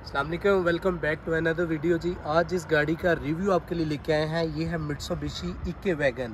अस्सलाम वालेकुम, welcome back to another video जी। आज इस गाड़ी का रिव्यू आपके लिए लेके आए हैं। ये है मित्सुबिशी इके वैगन।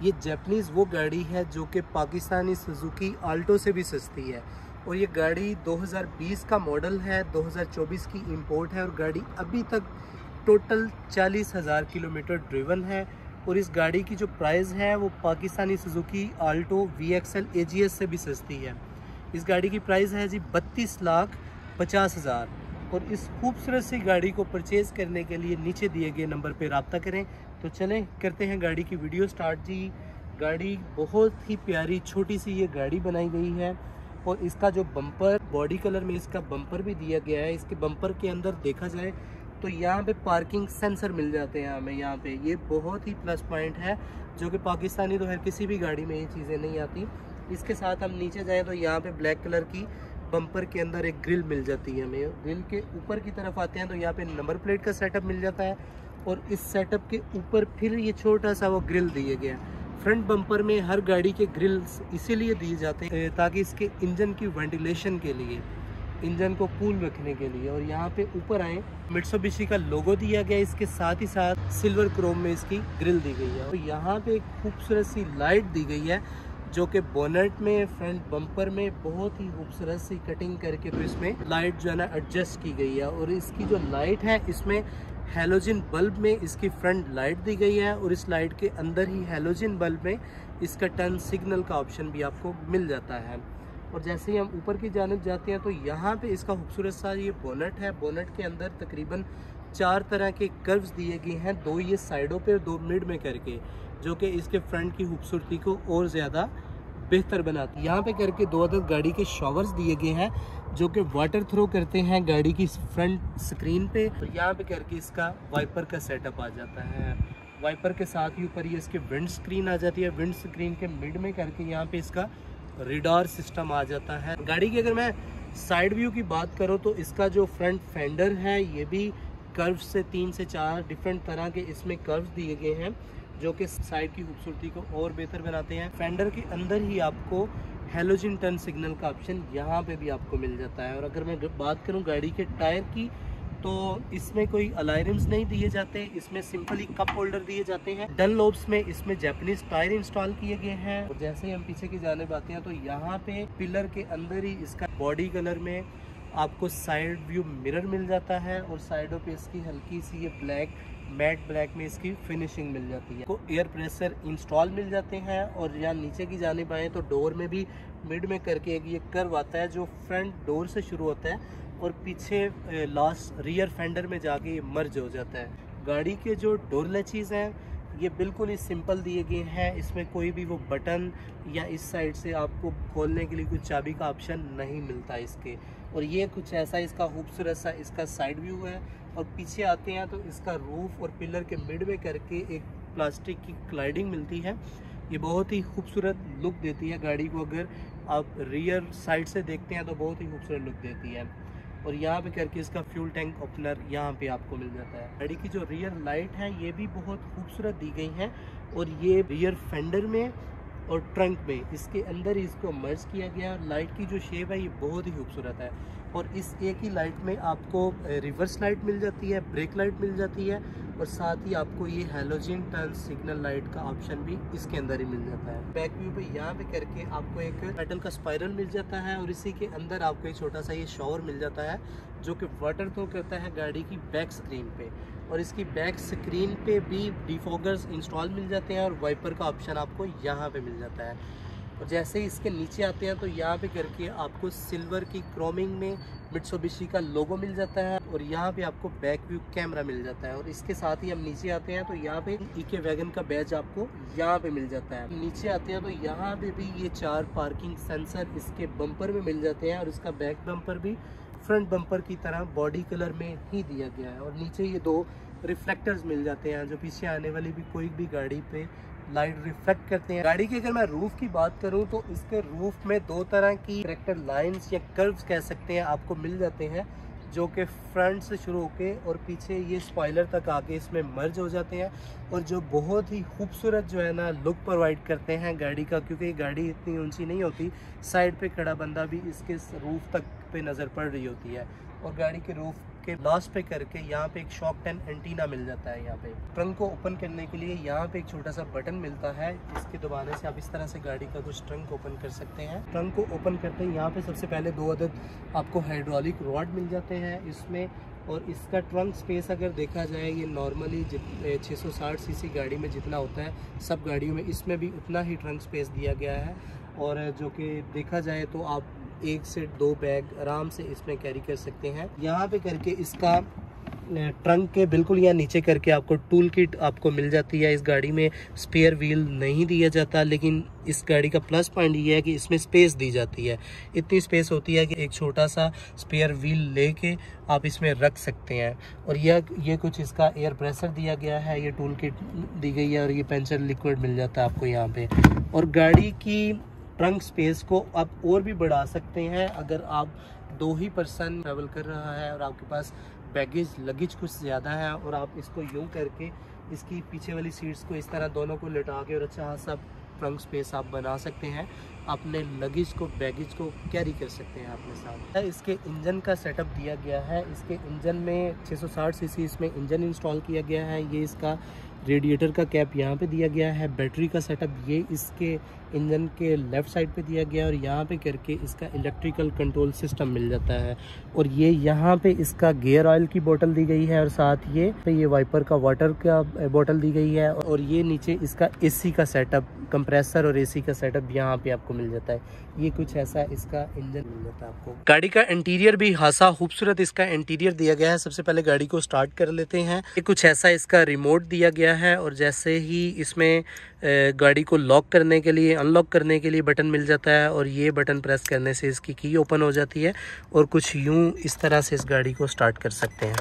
ये जैपनीज़ वो गाड़ी है जो कि पाकिस्तानी सुजुकी आल्टो से भी सस्ती है। और ये गाड़ी 2020 का मॉडल है, 2024 की इंपोर्ट है और गाड़ी अभी तक टोटल 40,000 किलोमीटर ड्रिवन है। और इस गाड़ी की जो प्राइस है वो Pakistani Suzuki Alto VXL AGS से भी सस्ती है। इस गाड़ी की प्राइस है जी 32,50,000। और इस खूबसूरत सी गाड़ी को परचेज़ करने के लिए नीचे दिए गए नंबर पर रब्ता करें। तो चलें करते हैं गाड़ी की वीडियो स्टार्ट जी। गाड़ी बहुत ही प्यारी छोटी सी ये गाड़ी बनाई गई है। और इसका जो बम्पर बॉडी कलर में इसका बम्पर भी दिया गया है। इसके बम्पर के अंदर देखा जाए तो यहाँ पे पार्किंग सेंसर मिल जाते हैं हमें यहाँ पे। ये बहुत ही प्लस पॉइंट है जो कि पाकिस्तानी तो है किसी भी गाड़ी में ये चीज़ें नहीं आती। इसके साथ हम नीचे जाएँ तो यहाँ पे ब्लैक कलर की बम्पर के अंदर एक ग्रिल मिल जाती है हमें। ग्रिल के ऊपर की तरफ आते हैं तो यहाँ पे नंबर प्लेट का सेटअप मिल जाता है। और इस सेटअप के ऊपर फिर ये छोटा सा वो ग्रिल दिए गया है। फ्रंट बम्पर में हर गाड़ी के ग्रिल्स इसीलिए दिए जाते हैं ताकि इसके इंजन की वेंटिलेशन के लिए, इंजन को कूल रखने के लिए। और यहाँ पे ऊपर आए मित्सुबिशी का लोगो दिया गया, इसके साथ ही साथ सिल्वर क्रोम में इसकी ग्रिल दी गई है। और यहाँ पे एक खूबसूरत सी लाइट दी गई है जो कि बोनेट में फ्रंट बम्पर में बहुत ही खूबसूरत सी कटिंग करके तो इसमें लाइट जो है ना एडजस्ट की गई है। और इसकी जो लाइट है इसमें हैलोजन बल्ब में इसकी फ्रंट लाइट दी गई है। और इस लाइट के अंदर ही हैलोजन बल्ब में इसका टर्न सिग्नल का ऑप्शन भी आपको मिल जाता है। और जैसे ही हम ऊपर की जानिब जाते हैं तो यहाँ पे इसका खूबसूरत सा ये बोनेट है। बोनेट के अंदर तकरीबन 4 तरह के कर्व्स दिए गए हैं, 2 ये साइडों पे और 2 मिड में करके, जो कि इसके फ्रंट की खूबसूरती को और ज़्यादा बेहतर बनाती है। यहाँ पे करके 2 अदद गाड़ी के शॉवर्स दिए गए हैं जो कि वाटर थ्रो करते हैं गाड़ी की फ्रंट स्क्रीन पे। तो यहाँ पे करके इसका वाइपर का सेटअप आ जाता है। वाइपर के साथ ही ऊपर ये इसकी विंड स्क्रीन आ जाती है। विंड स्क्रीन के मिड में करके यहाँ पे इसका रेडार सिस्टम आ जाता है। गाड़ी की अगर मैं साइड व्यू की बात करूँ तो इसका जो फ्रंट फेंडर है ये भी कर्व से 3 से 4 डिफरेंट तरह के इसमें कर्व्स दिए गए हैं जो कि साइड की खूबसूरती को और बेहतर बनाते हैं। फेंडर के अंदर ही आपको हैलोजन टर्न सिग्नल का ऑप्शन यहाँ पे भी आपको मिल जाता है। और अगर मैं बात करूँ गाड़ी के टायर की तो इसमें कोई अलॉय रिम्स नहीं दिए जाते, इसमें सिंपली कप होल्डर दिए जाते हैं। डनलोप्स में इसमें जापानीज टायर इंस्टॉल किए गए हैं। और जैसे ही हम पीछे की जानिब आते हैं तो यहाँ पे पिलर के अंदर ही इसका बॉडी कलर में आपको साइड व्यू मिरर मिल जाता है। और साइडों पे इसकी हल्की सी ये ब्लैक मैट ब्लैक में इसकी फिनिशिंग मिल जाती है। को एयर प्रेशर इंस्टॉल मिल जाते हैं। और यहाँ नीचे की जानिब आए तो डोर में भी मिड में करके एक ये कर्व आता है जो फ्रंट डोर से शुरू होता है और पीछे लास्ट रियर फेंडर में जाके ये मर्ज हो जाता है। गाड़ी के जो डोर लैचेस हैं ये बिल्कुल ही सिंपल दिए गए हैं। इसमें कोई भी वो बटन या इस साइड से आपको खोलने के लिए कुछ चाबी का ऑप्शन नहीं मिलता इसके। और ये कुछ ऐसा इसका खूबसूरत सा इसका साइड व्यू है। और पीछे आते हैं तो इसका रूफ और पिलर के मिड में करके एक प्लास्टिक की क्लाइडिंग मिलती है। ये बहुत ही खूबसूरत लुक देती है गाड़ी को। अगर आप रियर साइड से देखते हैं तो बहुत ही खूबसूरत लुक देती है। और यहाँ पे करके इसका फ्यूल टैंक ओपनर यहाँ पे आपको मिल जाता है। गाड़ी की जो रियर लाइट है ये भी बहुत खूबसूरत दी गई है। और ये रियर फेंडर में और ट्रंक में इसके अंदर ही इसको मर्ज किया गया। लाइट की जो शेप है ये बहुत ही खूबसूरत है। और इस एक ही लाइट में आपको रिवर्स लाइट मिल जाती है, ब्रेक लाइट मिल जाती है और साथ ही आपको ये हैलोजन टर्न सिग्नल लाइट का ऑप्शन भी इसके अंदर ही मिल जाता है। बैक व्यू पे यहाँ पे करके आपको एक मेटल का स्पाइरल मिल जाता है और इसी के अंदर आपको एक छोटा सा ये शॉवर मिल जाता है जो कि वाटर थ्रो करता है गाड़ी की बैक स्क्रीन पे। और इसकी बैक स्क्रीन पे भी डिफॉगर्स इंस्टॉल मिल जाते हैं और वाइपर का ऑप्शन आपको यहाँ पे मिल जाता है। और जैसे ही इसके नीचे आते हैं तो यहाँ पे करके आपको सिल्वर की क्रोमिंग में मित्सुबिशी का लोगो मिल जाता है। और यहाँ पे आपको बैक व्यू कैमरा मिल जाता है। और इसके साथ ही हम नीचे आते हैं तो यहाँ पे इके वैगन का बैज आपको यहाँ पे मिल जाता है। नीचे आते हैं तो यहाँ पे भी ये 4 पार्किंग सेंसर इसके बम्पर में मिल जाते हैं। और इसका बैक बम्पर भी फ्रंट बम्पर की तरह बॉडी कलर में ही दिया गया है। और नीचे ये 2 रिफ्लेक्टर्स मिल जाते हैं जो पीछे आने वाली भी कोई भी गाड़ी पे लाइट रिफ्लेक्ट करते हैं। गाड़ी की अगर मैं रूफ की बात करूं तो इसके रूफ में 2 तरह की कैरेक्टर लाइंस या कर्व्स कह सकते हैं आपको मिल जाते हैं जो कि फ्रंट से शुरू होके और पीछे ये स्पॉइलर तक आके इसमें मर्ज हो जाते हैं। और जो बहुत ही खूबसूरत जो है ना लुक प्रोवाइड करते हैं गाड़ी का, क्योंकि गाड़ी इतनी ऊंची नहीं होती, साइड पे खड़ा बंदा भी इसके रूफ तक पे नज़र पड़ रही होती है। और गाड़ी के रूफ के लास्ट पे करके यहाँ पे एक शॉक 10 एंटीना मिल जाता है। यहाँ पे ट्रंक को ओपन करने के लिए यहाँ पे एक छोटा सा बटन मिलता है, इसके दबाने से आप इस तरह से गाड़ी का कुछ ट्रंक ओपन कर सकते हैं। ट्रंक को ओपन करते हैं यहाँ पे सबसे पहले 2 अदद आपको हाइड्रोलिक रॉड मिल जाते हैं इसमें। और इसका ट्रंक स्पेस अगर देखा जाए ये नॉर्मली 660 सीसी गाड़ी में जितना होता है सब गाड़ियों में इसमें भी उतना ही ट्रंक स्पेस दिया गया है। और जो कि देखा जाए तो आप 1 से 2 बैग आराम से इसमें कैरी कर सकते हैं। यहाँ पे करके इसका ट्रंक के बिल्कुल यहाँ नीचे करके आपको टूल किट आपको मिल जाती है। इस गाड़ी में स्पेयर व्हील नहीं दिया जाता, लेकिन इस गाड़ी का प्लस पॉइंट ये है कि इसमें स्पेस दी जाती है। इतनी स्पेस होती है कि एक छोटा सा स्पेयर व्हील लेके आप इसमें रख सकते हैं। और ये कुछ इसका एयर प्रेशर दिया गया है, ये टूल किट दी गई है और ये पंचर लिक्विड मिल जाता है आपको यहाँ पे। और गाड़ी की ट्रंक स्पेस को आप और भी बढ़ा सकते हैं अगर आप 2 ही पर्सन ट्रैवल कर रहा है और आपके पास बैगेज लगेज कुछ ज़्यादा है, और आप इसको यूं करके इसकी पीछे वाली सीट्स को इस तरह दोनों को लिटा के और अच्छा सा ट्रंक स्पेस आप बना सकते हैं। अपने लगेज को बैगेज को कैरी कर सकते हैं अपने साथ। इसके इंजन का सेटअप दिया गया है। इसके इंजन में 660 सीसी इसमें इंजन इंस्टॉल किया गया है। ये इसका रेडिएटर का कैप यहाँ पे दिया गया है। बैटरी का सेटअप ये इसके इंजन के लेफ़्ट साइड पे दिया गया है और यहाँ पे करके इसका इलेक्ट्रिकल कंट्रोल सिस्टम मिल जाता है। और ये यहाँ पे इसका गियर ऑयल की बोतल दी गई है और साथ ये वाइपर का वाटर का बोतल दी गई है। और ये नीचे इसका एसी का सेटअप, कंप्रेसर और एसी का सेटअप यहाँ पे आपको मिल जाता है। ये कुछ ऐसा इसका इंजन मिल जाता है आपको। गाड़ी का इंटीरियर भी खासा खूबसूरत इसका इंटीरियर दिया गया है। सबसे पहले गाड़ी को स्टार्ट कर लेते हैं। ये कुछ ऐसा इसका रिमोट दिया गया है और जैसे ही इसमें गाड़ी को लॉक करने के लिए, अनलॉक करने के लिए बटन मिल जाता है और ये बटन प्रेस करने से इसकी की ओपन हो जाती है और कुछ यूं इस तरह से इस गाड़ी को स्टार्ट कर सकते हैं।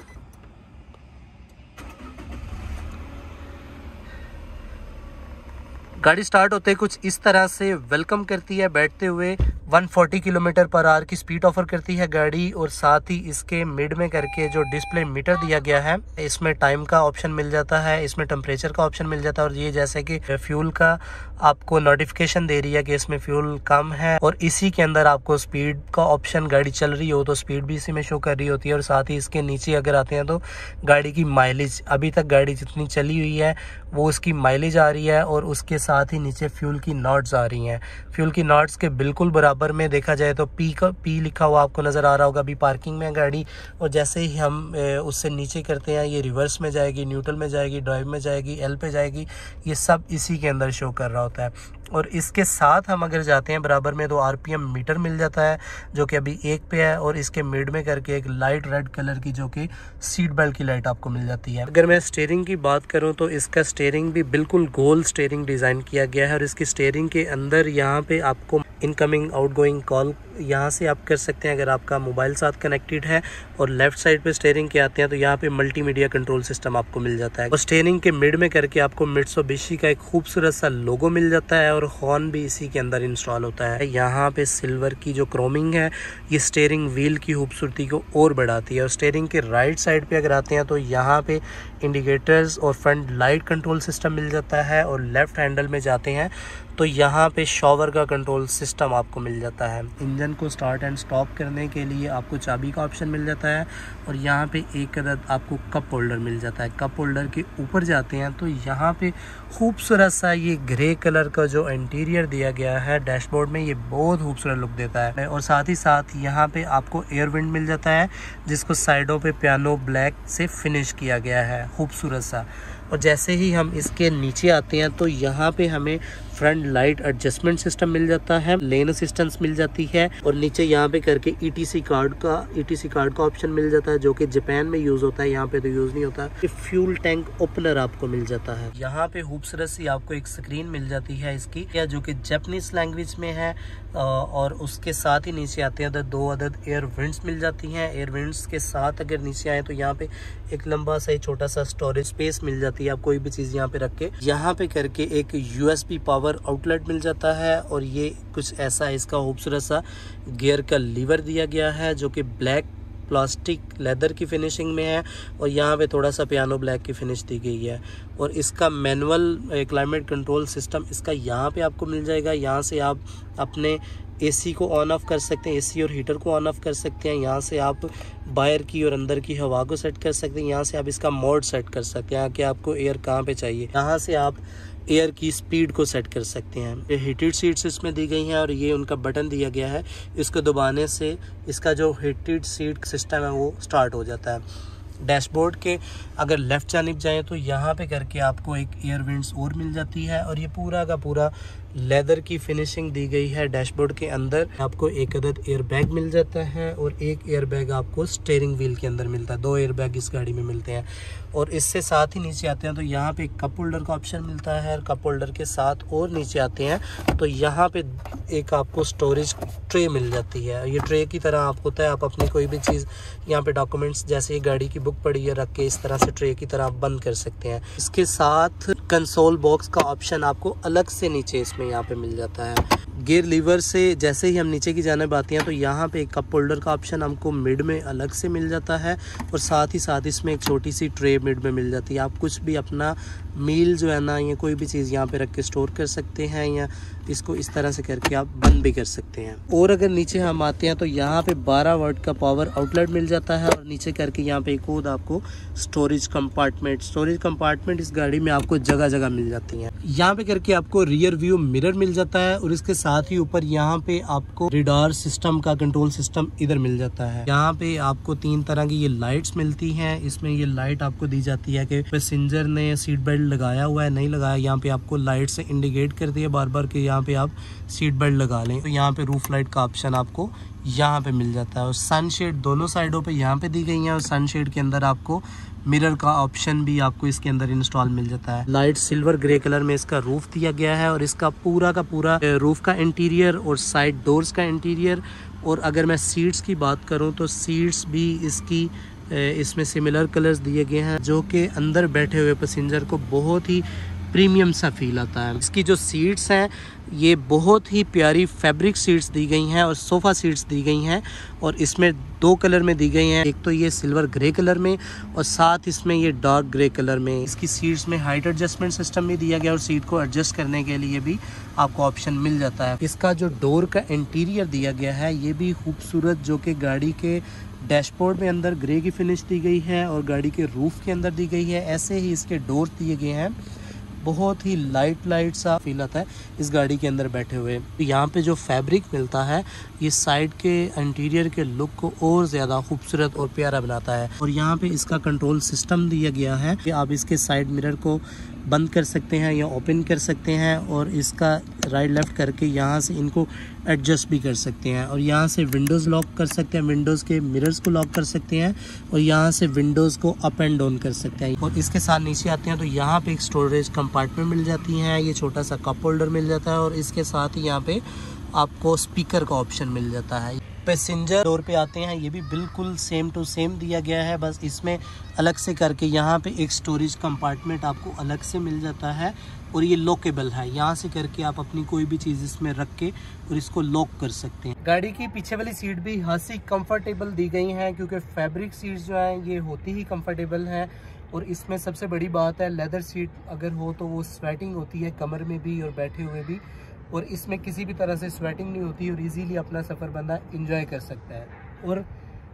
गाड़ी स्टार्ट होते कुछ इस तरह से वेलकम करती है बैठते हुए। 140 किलोमीटर पर आवर की स्पीड ऑफर करती है गाड़ी। और साथ ही इसके मिड में करके जो डिस्प्ले मीटर दिया गया है, इसमें टाइम का ऑप्शन मिल जाता है, इसमें टेम्परेचर का ऑप्शन मिल जाता है। और ये जैसे कि फ्यूल का आपको नोटिफिकेशन दे रही है कि इसमें फ्यूल कम है। और इसी के अंदर आपको स्पीड का ऑप्शन, गाड़ी चल रही हो तो स्पीड भी इसी में शो कर रही होती है। और साथ ही इसके नीचे अगर आते हैं तो गाड़ी की माइलेज, अभी तक गाड़ी जितनी चली हुई है वो उसकी माइलेज आ रही है। और उसके साथ ही नीचे फ्यूल की नॉट्स आ रही हैं। फ्यूल की नॉट्स के बिल्कुल बराबर में देखा जाए तो पी लिखा हुआ आपको नज़र आ रहा होगा। अभी पार्किंग में गाड़ी, और जैसे ही हम उससे नीचे करते हैं ये रिवर्स में जाएगी, न्यूट्रल में जाएगी, ड्राइव में जाएगी, एल पे जाएगी, ये सब इसी के अंदर शो कर रहा होता है। और इसके साथ हम अगर जाते हैं बराबर में तो आरपीएम मीटर मिल जाता है जो कि अभी 1 पे है। और इसके मिड में करके एक लाइट रेड कलर की जो कि सीट बेल्ट की लाइट आपको मिल जाती है। अगर मैं स्टीयरिंग की बात करूं तो इसका स्टीयरिंग भी बिल्कुल गोल स्टीयरिंग डिज़ाइन किया गया है। और इसकी स्टीयरिंग के अंदर यहाँ पे आपको इनकमिंग आउटगोइंग कॉल यहाँ से आप कर सकते हैं अगर आपका मोबाइल साथ कनेक्टेड है। और लेफ्ट साइड पे स्टीयरिंग के आते हैं तो यहाँ पे मल्टीमीडिया कंट्रोल सिस्टम आपको मिल जाता है। और स्टीयरिंग के मिड में करके आपको मित्सुबिशी का एक खूबसूरत सा लोगो मिल जाता है और हॉर्न भी इसी के अंदर इंस्टॉल होता है। यहाँ पे सिल्वर की जो क्रोमिंग है ये स्टीयरिंग व्हील की खूबसूरती को और बढ़ाती है। और स्टीयरिंग के राइट साइड पे अगर आते हैं तो यहाँ पे इंडिकेटर्स और फ्रंट लाइट कंट्रोल सिस्टम मिल जाता है। और लेफ्ट हैंडल में जाते हैं तो यहाँ पे शॉवर का कंट्रोल सिस्टम आपको मिल जाता है। इंजन को स्टार्ट एंड स्टॉप करने के लिए आपको चाबी का ऑप्शन मिल जाता है। और यहाँ पे एक अदद आपको कप होल्डर मिल जाता है। कप होल्डर के ऊपर जाते हैं तो यहाँ पे खूबसूरत सा ये ग्रे कलर का जो इंटीरियर दिया गया है डैशबोर्ड में, ये बहुत खूबसूरत लुक देता है। और साथ ही साथ यहाँ पे आपको एयर विंड मिल जाता है जिसको साइडों पे पियानो ब्लैक से फिनिश किया गया है, खूबसूरत सा। और जैसे ही हम इसके नीचे आते हैं तो यहाँ पे हमें फ्रंट लाइट एडजस्टमेंट सिस्टम मिल जाता है, लेन असिस्टेंस मिल जाती है। और नीचे यहाँ पे करके ईटीसी कार्ड का ऑप्शन मिल जाता है जो कि जापान में यूज़ होता है, यहाँ पे तो यूज़ नहीं होता। फ्यूल टैंक ओपनर आपको मिल जाता है। यहाँ पे खूबसूरत सी आपको एक स्क्रीन मिल जाती है इसकी, या जो कि जापानीज लैंग्वेज में है। और उसके साथ ही नीचे आते हैं तो 2 अदद एयर विंड्स मिल जाती हैं। एयर विंड्स के साथ अगर नीचे आए तो यहाँ पे एक लंबा सा छोटा सा स्टोरेज स्पेस मिल जाती है, आप कोई भी चीज़ यहाँ पे रख के। यहाँ पे करके एक यूएसबी पावर आउटलेट मिल जाता है। और ये कुछ ऐसा इसका खूबसूरत सा गियर का लीवर दिया गया है जो कि ब्लैक प्लास्टिक लेदर की फिनिशिंग में है। और यहाँ पे थोड़ा सा पियानो ब्लैक की फिनिश दी गई है। और इसका मैनुअल क्लाइमेट कंट्रोल सिस्टम इसका यहाँ पे आपको मिल जाएगा। यहाँ से आप अपने एसी को ऑन ऑफ कर सकते हैं, एसी और हीटर को ऑन ऑफ कर सकते हैं। यहाँ से आप बाहर की और अंदर की हवा को सेट कर सकते हैं। यहाँ से आप इसका मोड सेट कर सकते हैं कि आपको एयर कहाँ पे चाहिए। यहाँ से आप एयर की स्पीड को सेट कर सकते हैं। ये हीटेड सीट्स इसमें दी गई हैं और ये उनका बटन दिया गया है, इसको दबाने से इसका जो हीटेड सीट सिस्टम है वो स्टार्ट हो जाता है। डैशबोर्ड के अगर लेफ़्ट जानिब जाएं तो यहाँ पे करके आपको एक एयर विंड्स और मिल जाती है और ये पूरा का पूरा लेदर की फिनिशिंग दी गई है। डैशबोर्ड के अंदर आपको एक अदद एयर बैग मिल जाता है और एक एयर बैग आपको स्टीयरिंग व्हील के अंदर मिलता है। 2 एयर बैग इस गाड़ी में मिलते हैं। और इससे साथ ही नीचे आते हैं तो यहाँ पे कप होल्डर का ऑप्शन मिलता है और कप होल्डर के साथ और नीचे आते हैं तो यहाँ पे एक आपको स्टोरेज ट्रे मिल जाती है। ये ट्रे की तरह आप होता है, आप अपनी कोई भी चीज़ यहाँ पे डॉक्यूमेंट्स जैसे ये गाड़ी की बुक पड़ी है रख के इस तरह से ट्रे की तरह आप बंद कर सकते हैं। इसके साथ कंसोल बॉक्स का ऑप्शन आपको अलग से नीचे इसमें यहाँ पे मिल जाता है। गियर लीवर से जैसे ही हम नीचे की जाने आते हैं तो यहाँ पे एक कप होल्डर का ऑप्शन हमको मिड में अलग से मिल जाता है और साथ ही साथ इसमें एक छोटी सी ट्रे मिड में मिल जाती है। आप कुछ भी अपना मील जो है ना, ये कोई भी चीज़ यहाँ पे रख के स्टोर कर सकते हैं या इसको इस तरह से करके आप बंद भी कर सकते हैं। और अगर नीचे हम आते हैं तो यहाँ पे 12 वाट का पावर आउटलेट मिल जाता है और नीचे करके यहाँ पे एक और आपको स्टोरेज कंपार्टमेंट इस गाड़ी में आपको जगह जगह मिल जाती हैं। यहाँ पे करके आपको रियर व्यू मिरर मिल जाता है और इसके साथ ही ऊपर यहाँ पे आपको रेडार सिस्टम का कंट्रोल सिस्टम इधर मिल जाता है। यहाँ पे आपको 3 तरह की ये लाइट्स मिलती हैं। इसमें ये लाइट आपको दी जाती है कि पैसेंजर ने सीट बेल्ट लगाया हुआ है नहीं लगाया, यहाँ पे आपको लाइट से इंडिकेट करती है बार बार कि यहाँ पे आप सीट बेल्ट लगा लें। तो यहाँ पे रूफ लाइट का ऑप्शन आपको यहाँ पे मिल जाता है और सनशेड दोनों साइडों पे यहाँ पे दी गई है और सनशेड के अंदर आपको मिरर का ऑप्शन भी आपको इसके अंदर इंस्टॉल मिल जाता है। लाइट सिल्वर ग्रे कलर में इसका रूफ दिया गया है और इसका पूरा का पूरा रूफ का इंटीरियर और साइड डोर्स का इंटीरियर। और अगर मैं सीट्स की बात करूं तो सीट्स भी इसकी इसमें सिमिलर कलर्स दिए गए हैं जो कि अंदर बैठे हुए पैसेंजर को बहुत ही प्रीमियम सा फील आता है। इसकी जो सीट्स हैं ये बहुत ही प्यारी फैब्रिक सीट्स दी गई हैं और सोफ़ा सीट्स दी गई हैं और इसमें 2 कलर में दी गई हैं। एक तो ये सिल्वर ग्रे कलर में और साथ इसमें ये डार्क ग्रे कलर में। इसकी सीट्स में हाइट एडजस्टमेंट सिस्टम भी दिया गया और सीट को एडजस्ट करने के लिए भी आपको ऑप्शन मिल जाता है। इसका जो डोर का इंटीरियर दिया गया है ये भी खूबसूरत, जो कि गाड़ी के डैशबोर्ड में अंदर ग्रे की फिनिश दी गई है और गाड़ी के रूफ के अंदर दी गई है। ऐसे ही इसके डोर दिए गए हैं, बहुत ही लाइट सा फील आता है इस गाड़ी के अंदर बैठे हुए। यहाँ पे जो फैब्रिक मिलता है ये साइड के इंटीरियर के लुक को और ज़्यादा खूबसूरत और प्यारा बनाता है। और यहाँ पे इसका कंट्रोल सिस्टम दिया गया है कि आप इसके साइड मिरर को बंद कर सकते हैं या ओपन कर सकते हैं और इसका राइट लेफ़्ट करके यहाँ से इनको एडजस्ट भी कर सकते हैं और यहाँ से विंडोज़ लॉक कर सकते हैं, विंडोज़ के मिरर्स को लॉक कर सकते हैं और यहाँ से विंडोज़ को अप एंड डाउन कर सकते हैं। और इसके साथ नीचे आते हैं तो यहाँ पे एक स्टोरेज कंपार्टमेंट मिल जाती है, ये छोटा सा कप होल्डर मिल जाता है और इसके साथ ही यहाँ पे आपको स्पीकर का ऑप्शन मिल जाता है। पैसेंजर डोर पे आते हैं, ये भी बिल्कुल सेम टू सेम दिया गया है, बस इसमें अलग से करके यहाँ पे एक स्टोरेज कंपार्टमेंट आपको अलग से मिल जाता है और ये लॉकेबल है। यहाँ से करके आप अपनी कोई भी चीज़ इसमें रख के और इसको लॉक कर सकते हैं। गाड़ी की पीछे वाली सीट भी खासी कंफर्टेबल दी गई हैं क्योंकि फैब्रिक सीट्स जो हैं ये होती ही कंफर्टेबल हैं। और इसमें सबसे बड़ी बात है, लेदर सीट अगर हो तो वो स्वेटिंग होती है कमर में भी और बैठे हुए भी, और इसमें किसी भी तरह से स्वेटिंग नहीं होती और इजीली अपना सफ़र बंदा एंजॉय कर सकता है। और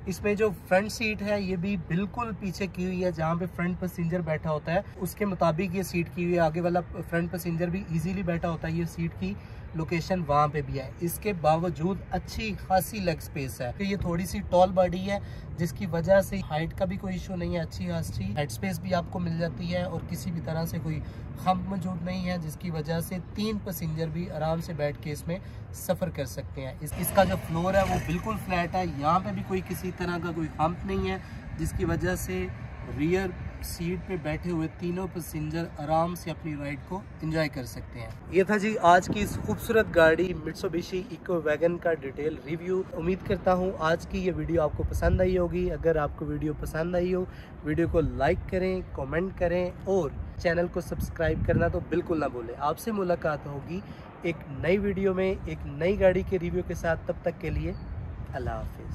इसमें जो फ्रंट सीट है ये भी बिल्कुल पीछे की हुई है, जहाँ पे फ्रंट पैसेंजर बैठा होता है उसके मुताबिक ये सीट की हुई है। आगे वाला फ्रंट पैसेंजर भी इजीली बैठा होता है, ये सीट की लोकेशन वहाँ पे भी है। इसके बावजूद अच्छी खासी लेग स्पेस है। तो ये थोड़ी सी टॉल बॉडी है जिसकी वजह से हाइट का भी कोई इशू नहीं है, अच्छी खासी हेड स्पेस भी आपको मिल जाती है और किसी भी तरह से कोई खम्प मौजूद नहीं है, जिसकी वजह से 3 पैसेंजर भी आराम से बैठ के इसमें सफ़र कर सकते हैं। इसका जो फ्लोर है वो बिल्कुल फ्लैट है, यहाँ पे भी कोई किसी तरह का कोई खम्प नहीं है, जिसकी वजह से रियर सीट पे बैठे हुए तीनों पैसेंजर आराम से अपनी राइड को एंजॉय कर सकते हैं। ये था जी आज की इस खूबसूरत गाड़ी मित्सुबिशी इको वैगन का डिटेल रिव्यू। उम्मीद करता हूँ आज की ये वीडियो आपको पसंद आई होगी। अगर आपको वीडियो पसंद आई हो, वीडियो को लाइक करें, कमेंट करें और चैनल को सब्सक्राइब करना तो बिल्कुल ना भूलें। आपसे मुलाकात होगी एक नई वीडियो में एक नई गाड़ी के रिव्यू के साथ। तब तक के लिए अल्लाह हाफिज़।